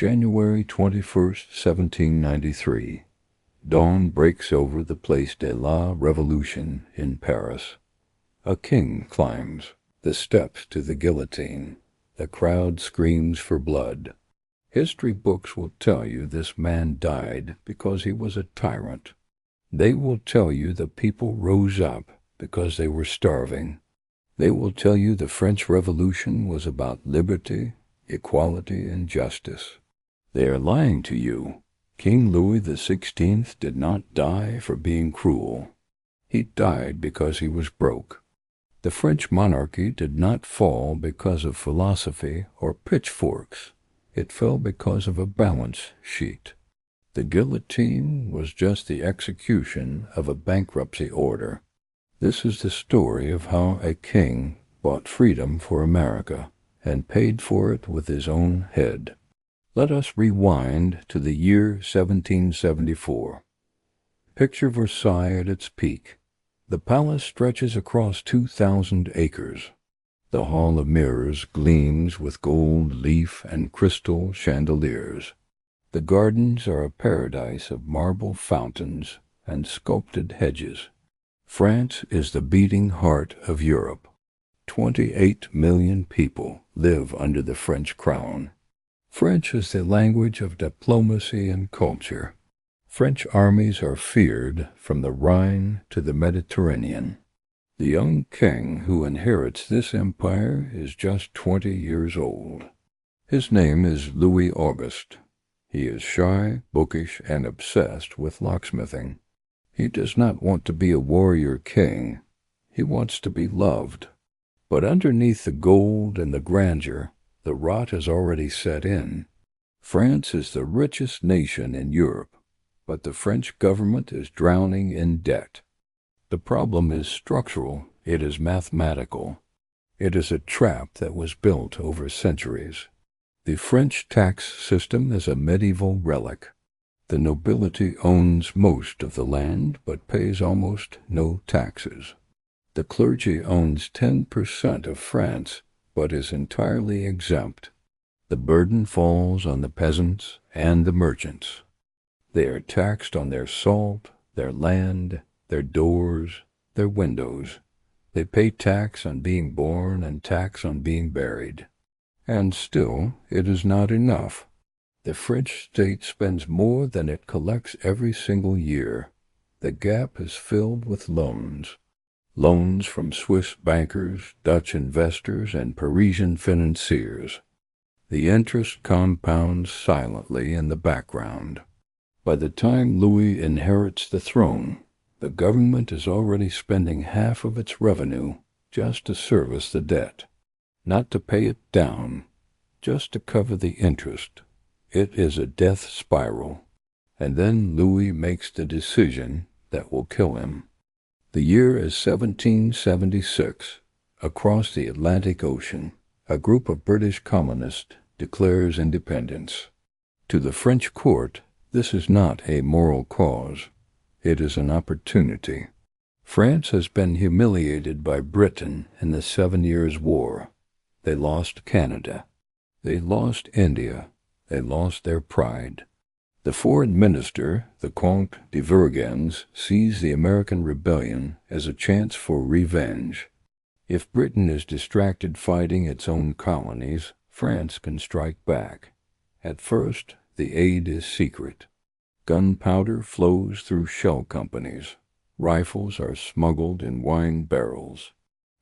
January 21st, 1793. Dawn breaks over the Place de la Révolution in Paris. A king climbs the steps to the guillotine. The crowd screams for blood. History books will tell you this man died because he was a tyrant. They will tell you the people rose up because they were starving. They will tell you the French Revolution was about liberty, equality, and justice. They are lying to you. King Louis XVI did not die for being cruel. He died because he was broke. The French monarchy did not fall because of philosophy or pitchforks. It fell because of a balance sheet. The guillotine was just the execution of a bankruptcy order. This is the story of how a king bought freedom for America and paid for it with his own head. Let us rewind to the year 1774. Picture Versailles at its peak. The palace stretches across 2,000 acres. The Hall of Mirrors gleams with gold leaf and crystal chandeliers. The gardens are a paradise of marble fountains and sculpted hedges. France is the beating heart of Europe. 28 million people live under the French crown. French is the language of diplomacy and culture. French armies are feared from the Rhine to the Mediterranean. The young king who inherits this empire is just 20 years old. His name is Louis Auguste. He is shy, bookish, and obsessed with locksmithing. He does not want to be a warrior king. He wants to be loved. But underneath the gold and the grandeur, the rot has already set in. France is the richest nation in Europe, but the French government is drowning in debt. The problem is structural, it is mathematical. It is a trap that was built over centuries. The French tax system is a medieval relic. The nobility owns most of the land but pays almost no taxes. The clergy owns 10% of France but is entirely exempt. The burden falls on the peasants and the merchants. They are taxed on their salt, their land, their doors, their windows. They pay tax on being born and tax on being buried. And still, it is not enough. The French state spends more than it collects every single year. The gap is filled with loans. Loans from Swiss bankers, Dutch investors, and Parisian financiers. The interest compounds silently in the background. By the time Louis inherits the throne, the government is already spending half of its revenue just to service the debt. Not to pay it down, just to cover the interest. It is a death spiral. And then Louis makes the decision that will kill him. The year is 1776. Across the Atlantic Ocean, a group of British colonists declares independence. To the French court, this is not a moral cause. It is an opportunity. France has been humiliated by Britain in the 7 Years' War. They lost Canada. They lost India. They lost their pride. The foreign minister, the Comte de Vergennes, sees the American rebellion as a chance for revenge. If Britain is distracted fighting its own colonies, France can strike back. At first, the aid is secret. Gunpowder flows through shell companies. Rifles are smuggled in wine barrels.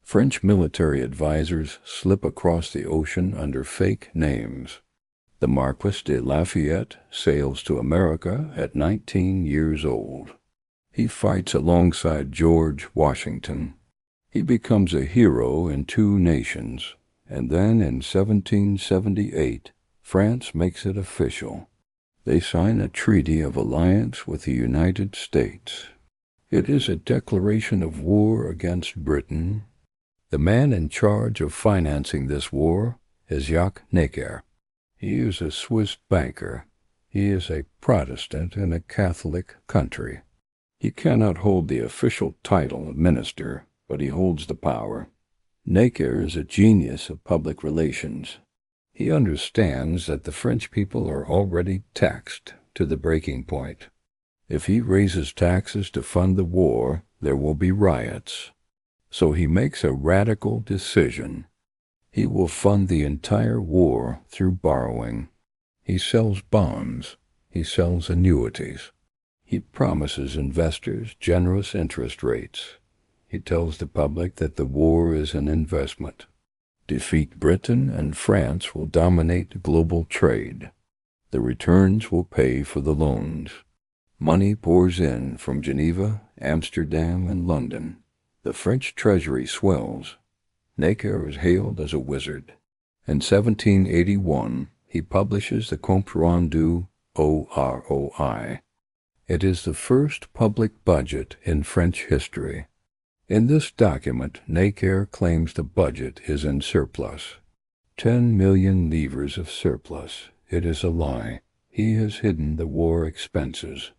French military advisors slip across the ocean under fake names. The Marquis de Lafayette sails to America at 19 years old. He fights alongside George Washington. He becomes a hero in two nations, and then in 1778, France makes it official. They sign a treaty of alliance with the United States. It is a declaration of war against Britain. The man in charge of financing this war is Jacques Necker. He is a Swiss banker. He is a Protestant in a Catholic country. He cannot hold the official title of minister, but he holds the power. Necker is a genius of public relations. He understands that the French people are already taxed to the breaking point. If he raises taxes to fund the war, there will be riots. So he makes a radical decision. He will fund the entire war through borrowing. He sells bonds. He sells annuities. He promises investors generous interest rates. He tells the public that the war is an investment. Defeat Britain and France will dominate global trade. The returns will pay for the loans. Money pours in from Geneva, Amsterdam, and London. The French treasury swells. Necker is hailed as a wizard. In 1781, he publishes the Compte Rendu OROI. It is the first public budget in French history. In this document, Necker claims the budget is in surplus. 10 million livres of surplus. It is a lie. He has hidden the war expenses.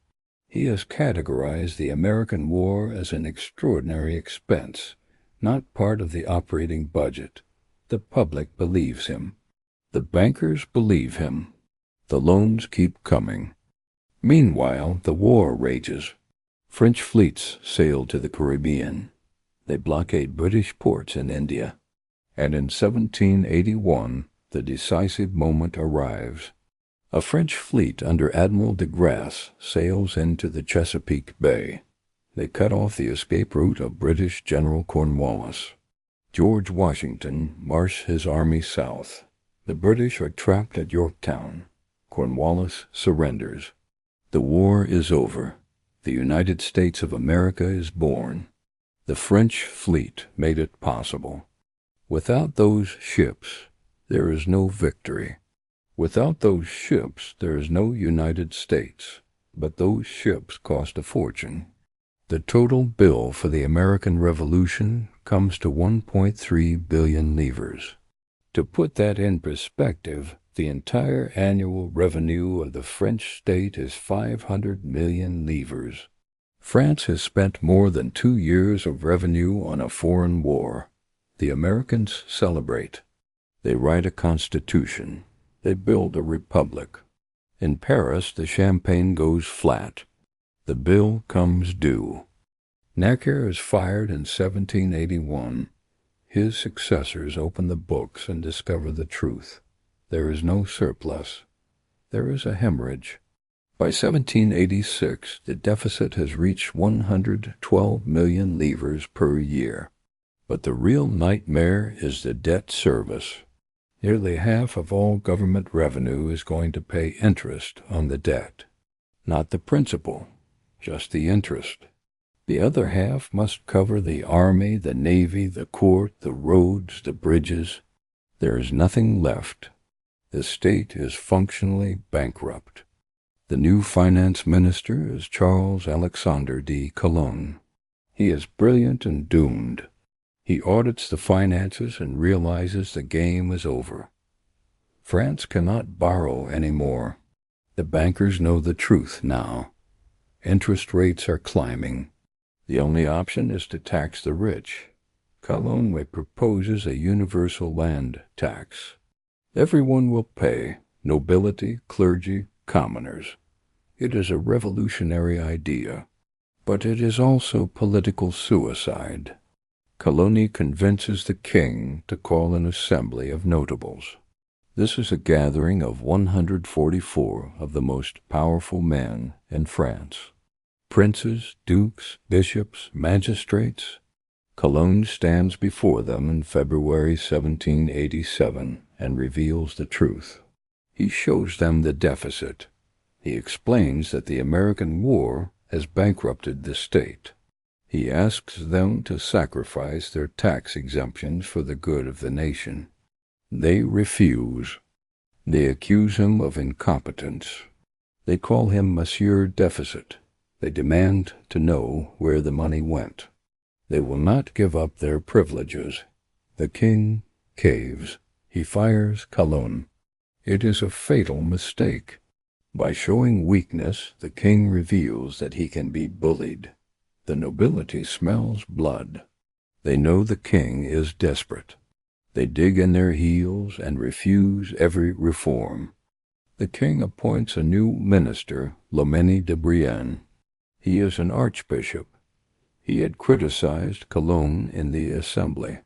He has categorized the American war as an extraordinary expense, not part of the operating budget. The public believes him. The bankers believe him. The loans keep coming. Meanwhile, the war rages. French fleets sail to the Caribbean. They blockade British ports in India. And in 1781, the decisive moment arrives. A French fleet under Admiral de Grasse sails into the Chesapeake Bay. They cut off the escape route of British General Cornwallis. George Washington marched his army south. The British are trapped at Yorktown. Cornwallis surrenders. The war is over. The United States of America is born. The French fleet made it possible. Without those ships, there is no victory. Without those ships, there is no United States. But those ships cost a fortune. The total bill for the American Revolution comes to 1.3 billion livres. To put that in perspective, the entire annual revenue of the French state is 500 million livres. France has spent more than 2 years of revenue on a foreign war. The Americans celebrate. They write a constitution. They build a republic. In Paris, the champagne goes flat. The bill comes due. Necker is fired in 1781. His successors open the books and discover the truth. There is no surplus. There is a hemorrhage. By 1786, the deficit has reached 112 million livres per year. But the real nightmare is the debt service. Nearly half of all government revenue is going to pay interest on the debt. Not the principal, just the interest. The other half must cover the army, the navy, the court, the roads, the bridges. There is nothing left. The state is functionally bankrupt. The new finance minister is Charles Alexander de Calonne. He is brilliant and doomed. He audits the finances and realizes the game is over. France cannot borrow anymore. The bankers know the truth now. Interest rates are climbing. The only option is to tax the rich. Calonne proposes a universal land tax. Everyone will pay, nobility, clergy, commoners. It is a revolutionary idea, but it is also political suicide. Calonne convinces the king to call an assembly of notables. This is a gathering of 144 of the most powerful men in France. Princes, dukes, bishops, magistrates. Calonne stands before them in February 1787 and reveals the truth. He shows them the deficit. He explains that the American war has bankrupted the state. He asks them to sacrifice their tax exemptions for the good of the nation. They refuse. They accuse him of incompetence. They call him Monsieur Deficit. They demand to know where the money went. They will not give up their privileges. The king caves. He fires Calonne. It is a fatal mistake. By showing weakness, the king reveals that he can be bullied. The nobility smells blood. They know the king is desperate. They dig in their heels and refuse every reform. The king appoints a new minister, Louis de Brienne. He is an archbishop. He had criticized Cologne in the assembly.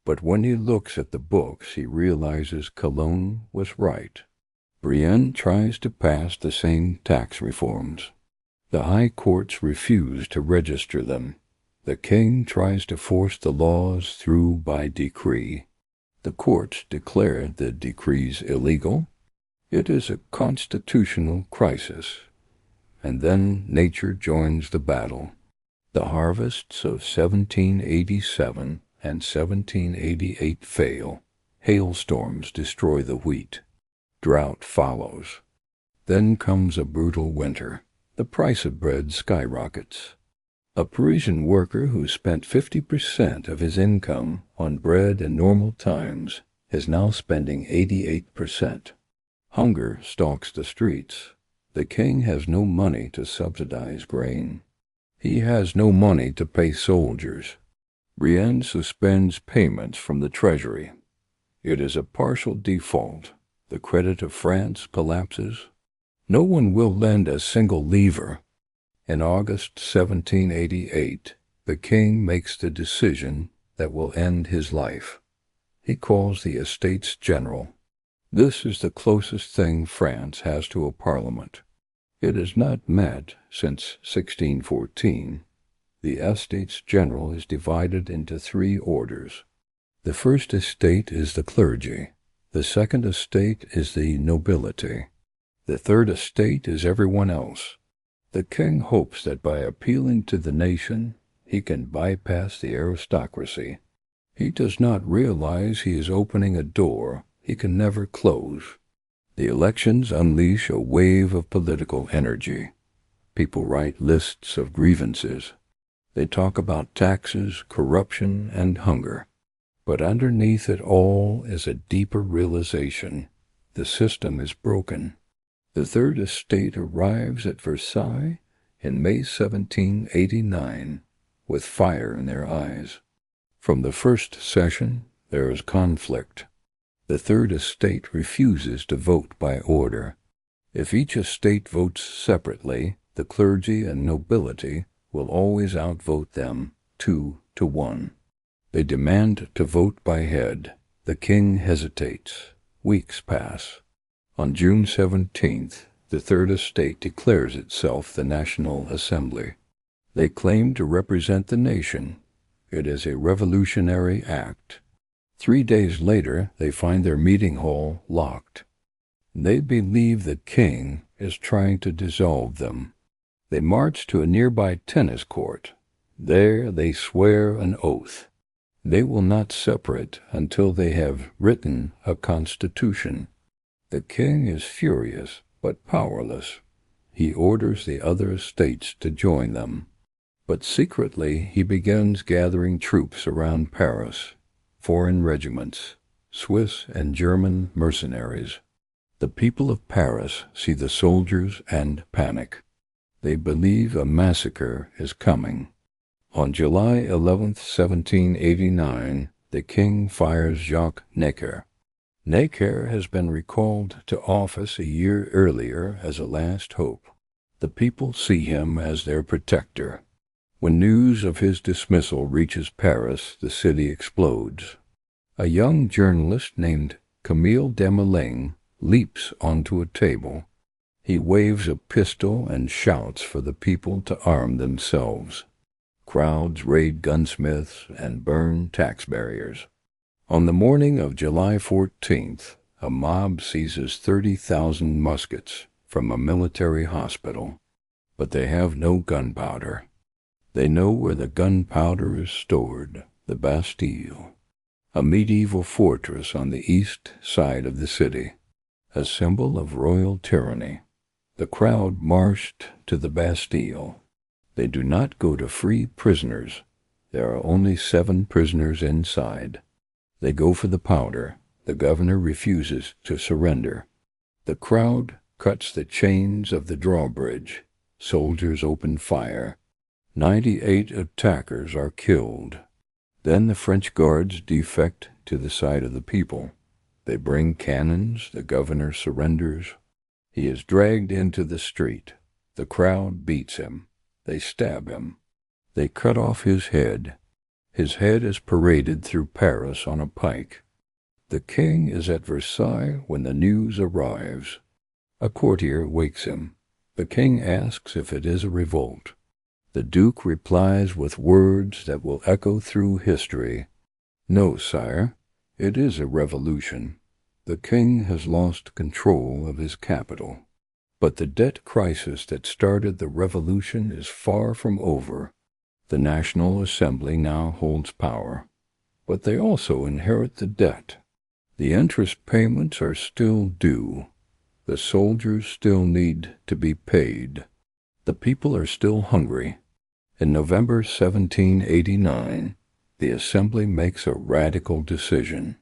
But when he looks at the books, he realizes Cologne was right. Brienne tries to pass the same tax reforms. The high courts refuse to register them. The king tries to force the laws through by decree. The courts declare the decrees illegal. It is a constitutional crisis. And then nature joins the battle. The harvests of 1787 and 1788 fail. Hailstorms destroy the wheat. Drought follows. Then comes a brutal winter. The price of bread skyrockets. A Parisian worker who spent 50% of his income on bread in normal times is now spending 88%. Hunger stalks the streets. The king has no money to subsidize grain. He has no money to pay soldiers. Brienne suspends payments from the treasury. It is a partial default. The credit of France collapses. No one will lend a single livre. In August 1788, the king makes the decision that will end his life. He calls the Estates General. This is the closest thing France has to a parliament. It has not met since 1614. The Estates General is divided into 3 orders. The first estate is the clergy. The second estate is the nobility. The third estate is everyone else. The king hopes that by appealing to the nation, he can bypass the aristocracy. He does not realize he is opening a door he can never close. The elections unleash a wave of political energy. People write lists of grievances. They talk about taxes, corruption, and hunger. But underneath it all is a deeper realization. The system is broken. The Third Estate arrives at Versailles in May 1789 with fire in their eyes. From the first session, there is conflict. The Third Estate refuses to vote by order. If each estate votes separately, the clergy and nobility will always outvote them 2-1. They demand to vote by head. The king hesitates. Weeks pass. On June 17th, the Third Estate declares itself the National Assembly. They claim to represent the nation. It is a revolutionary act. 3 days later, they find their meeting hall locked. They believe the king is trying to dissolve them. They march to a nearby tennis court. There they swear an oath. They will not separate until they have written a constitution. The king is furious, but powerless. He orders the other estates to join them. But secretly he begins gathering troops around Paris, foreign regiments, Swiss and German mercenaries. The people of Paris see the soldiers and panic. They believe a massacre is coming. On July 11, 1789, the king fires Jacques Necker. Necker has been recalled to office a year earlier as a last hope. The people see him as their protector. When news of his dismissal reaches Paris, the city explodes. A young journalist named Camille Desmoulins leaps onto a table. He waves a pistol and shouts for the people to arm themselves. Crowds raid gunsmiths and burn tax barriers. On the morning of July 14th, a mob seizes 30,000 muskets from a military hospital, but they have no gunpowder. They know where the gunpowder is stored, the Bastille, a medieval fortress on the east side of the city, a symbol of royal tyranny. The crowd marched to the Bastille. They do not go to free prisoners. There are only 7 prisoners inside. They go for the powder. The governor refuses to surrender. The crowd cuts the chains of the drawbridge. Soldiers open fire. 98 attackers are killed. Then the French guards defect to the side of the people. They bring cannons, the governor surrenders. He is dragged into the street. The crowd beats him. They stab him. They cut off his head. His head is paraded through Paris on a pike. The king is at Versailles when the news arrives. A courtier wakes him. The king asks if it is a revolt. The duke replies with words that will echo through history. "No, sire, it is a revolution. The king has lost control of his capital. But the debt crisis that started the revolution is far from over. The National Assembly now holds power, but they also inherit the debt. The interest payments are still due. The soldiers still need to be paid. The people are still hungry." In November 1789, the Assembly makes a radical decision.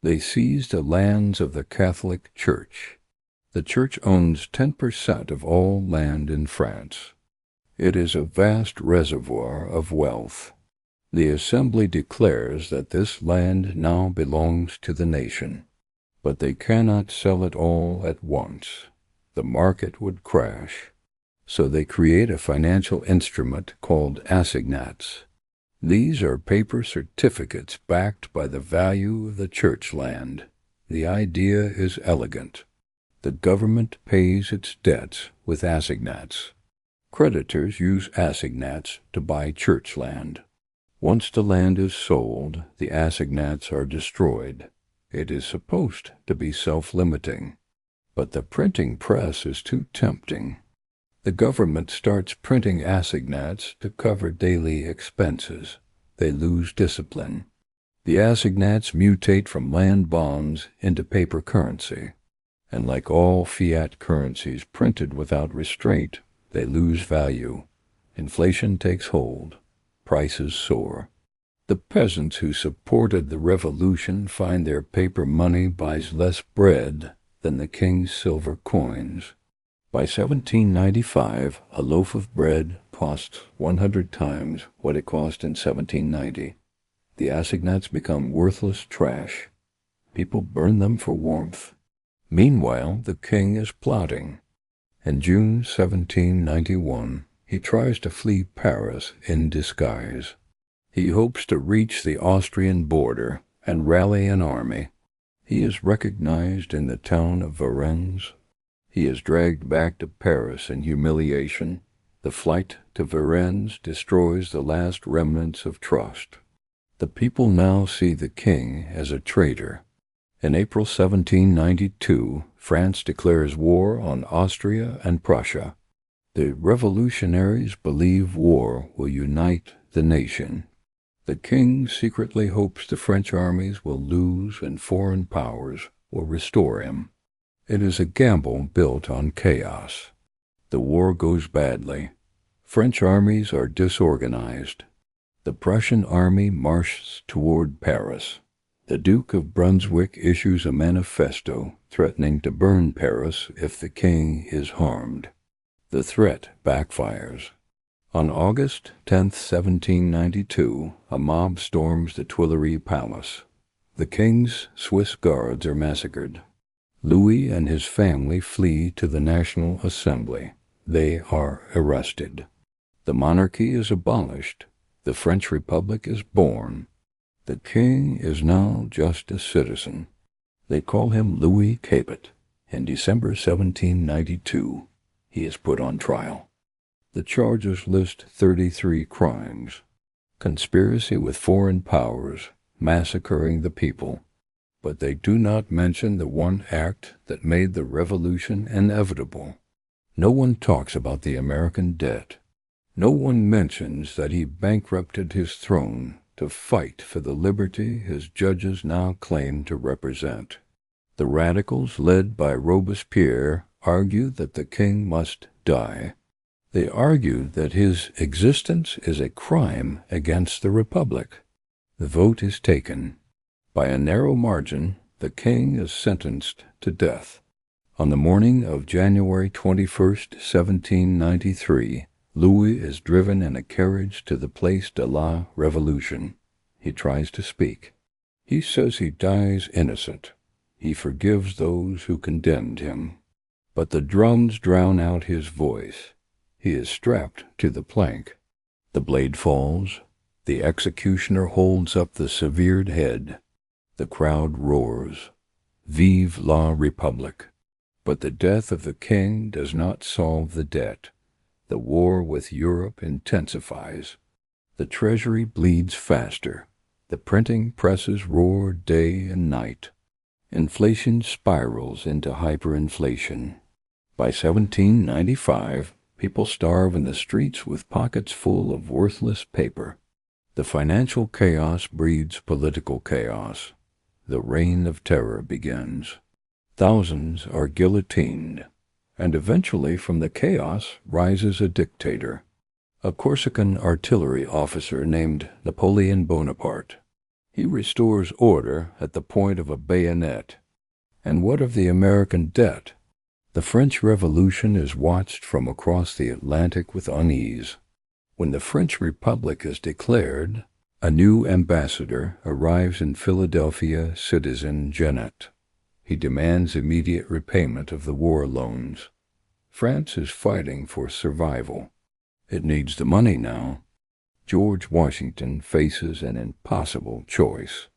They seize the lands of the Catholic Church. The Church owns 10% of all land in France. It is a vast reservoir of wealth. The Assembly declares that this land now belongs to the nation, but they cannot sell it all at once. The market would crash. So they create a financial instrument called assignats. These are paper certificates backed by the value of the church land. The idea is elegant. The government pays its debts with assignats. Creditors use assignats to buy church land. Once the land is sold, the assignats are destroyed. It is supposed to be self-limiting. But the printing press is too tempting. The government starts printing assignats to cover daily expenses. They lose discipline. The assignats mutate from land bonds into paper currency. And like all fiat currencies printed without restraint, they lose value. Inflation takes hold. Prices soar. The peasants who supported the revolution find their paper money buys less bread than the king's silver coins. By 1795, a loaf of bread costs 100 times what it cost in 1790. The assignats become worthless trash. People burn them for warmth. Meanwhile, the king is plotting. In June 1791, he tries to flee Paris in disguise. He hopes to reach the Austrian border and rally an army. He is recognized in the town of Varennes. He is dragged back to Paris in humiliation. The flight to Varennes destroys the last remnants of trust. The people now see the king as a traitor. In April 1792, France declares war on Austria and Prussia. The revolutionaries believe war will unite the nation. The king secretly hopes the French armies will lose and foreign powers will restore him. It is a gamble built on chaos. The war goes badly. French armies are disorganized. The Prussian army marches toward Paris. The Duke of Brunswick issues a manifesto threatening to burn Paris if the king is harmed. The threat backfires. On August 10, 1792, a mob storms the Tuileries Palace. The king's Swiss guards are massacred. Louis and his family flee to the National Assembly. They are arrested. The monarchy is abolished. The French Republic is born. The king is now just a citizen. They call him Louis Capet. In December 1792, he is put on trial. The charges list 33 crimes: conspiracy with foreign powers, massacring the people. But they do not mention the one act that made the revolution inevitable. No one talks about the American debt. No one mentions that he bankrupted his throne to fight for the liberty his judges now claim to represent. The radicals, led by Robespierre, argue that the king must die. They argue that his existence is a crime against the Republic. The vote is taken. By a narrow margin, the king is sentenced to death. On the morning of January 21, 1793, Louis is driven in a carriage to the Place de la Révolution. He he tries to speak. He says he dies innocent. He forgives those who condemned him. But the drums drown out his voice. He is strapped to the plank. The blade falls. The executioner holds up the severed head. The crowd roars. Vive la Republique! But the death of the king does not solve the debt. The war with Europe intensifies. The treasury bleeds faster. The printing presses roar day and night. Inflation spirals into hyperinflation. By 1795, people starve in the streets with pockets full of worthless paper. The financial chaos breeds political chaos. The reign of terror begins. Thousands are guillotined, and eventually from the chaos rises a dictator, a Corsican artillery officer named Napoleon Bonaparte. He restores order at the point of a bayonet. And what of the American debt? The French Revolution is watched from across the Atlantic with unease. When the French Republic is declared, a new ambassador arrives in Philadelphia, Citizen Genet. He demands immediate repayment of the war loans. France is fighting for survival. It needs the money now. George Washington faces an impossible choice.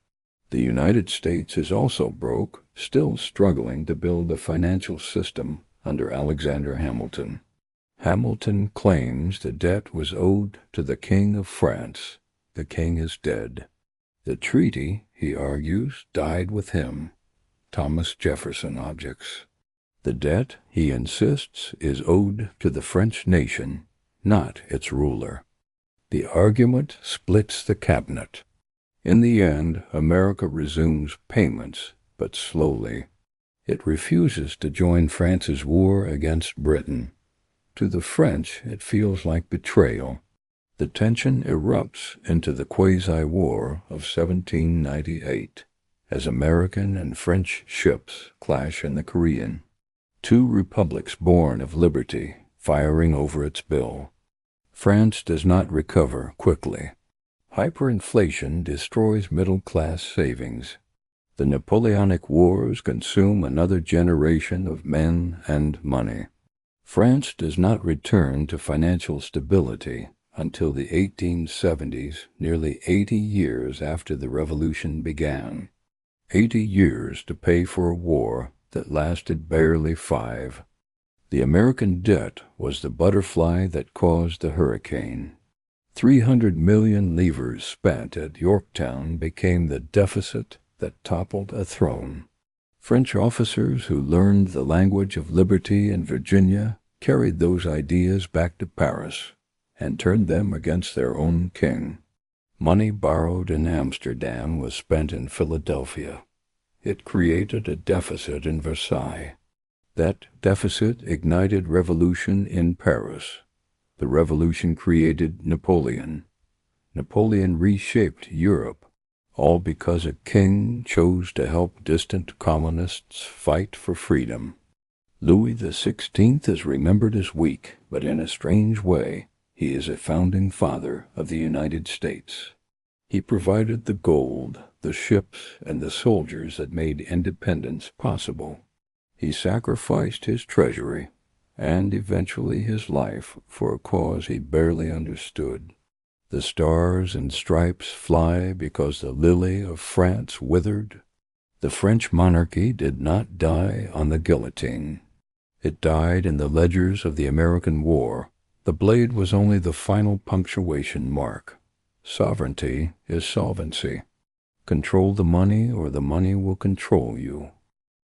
The United States is also broke, still struggling to build a financial system under Alexander Hamilton. Hamilton claims the debt was owed to the King of France. The king is dead. The treaty, he argues, died with him. Thomas Jefferson objects. The debt, he insists, is owed to the French nation, not its ruler. The argument splits the cabinet. In the end, America resumes payments, but slowly. It refuses to join France's war against Britain. To the French, it feels like betrayal. The tension erupts into the quasi-war of 1798, as American and French ships clash in the Korean. Two republics born of liberty, firing over its bill. France does not recover quickly. Hyperinflation destroys middle-class savings. The Napoleonic Wars consume another generation of men and money. France does not return to financial stability until the 1870s, nearly 80 years after the Revolution began. 80 years to pay for a war that lasted barely 5. The American debt was the butterfly that caused the hurricane. 300 million livres spent at Yorktown became the deficit that toppled a throne. French officers who learned the language of liberty in Virginia carried those ideas back to Paris and turned them against their own king. Money borrowed in Amsterdam was spent in Philadelphia. It created a deficit in Versailles. That deficit ignited revolution in Paris. The revolution created Napoleon. Napoleon reshaped Europe, all because a king chose to help distant colonists fight for freedom. Louis XVI is remembered as weak, but in a strange way, he is a founding father of the United States. He provided the gold, the ships, and the soldiers that made independence possible. He sacrificed his treasury, and eventually his life, for a cause he barely understood. The stars and stripes fly because the lily of France withered. The French monarchy did not die on the guillotine. It died in the ledgers of the American War. The blade was only the final punctuation mark. Sovereignty is solvency. Control the money or the money will control you.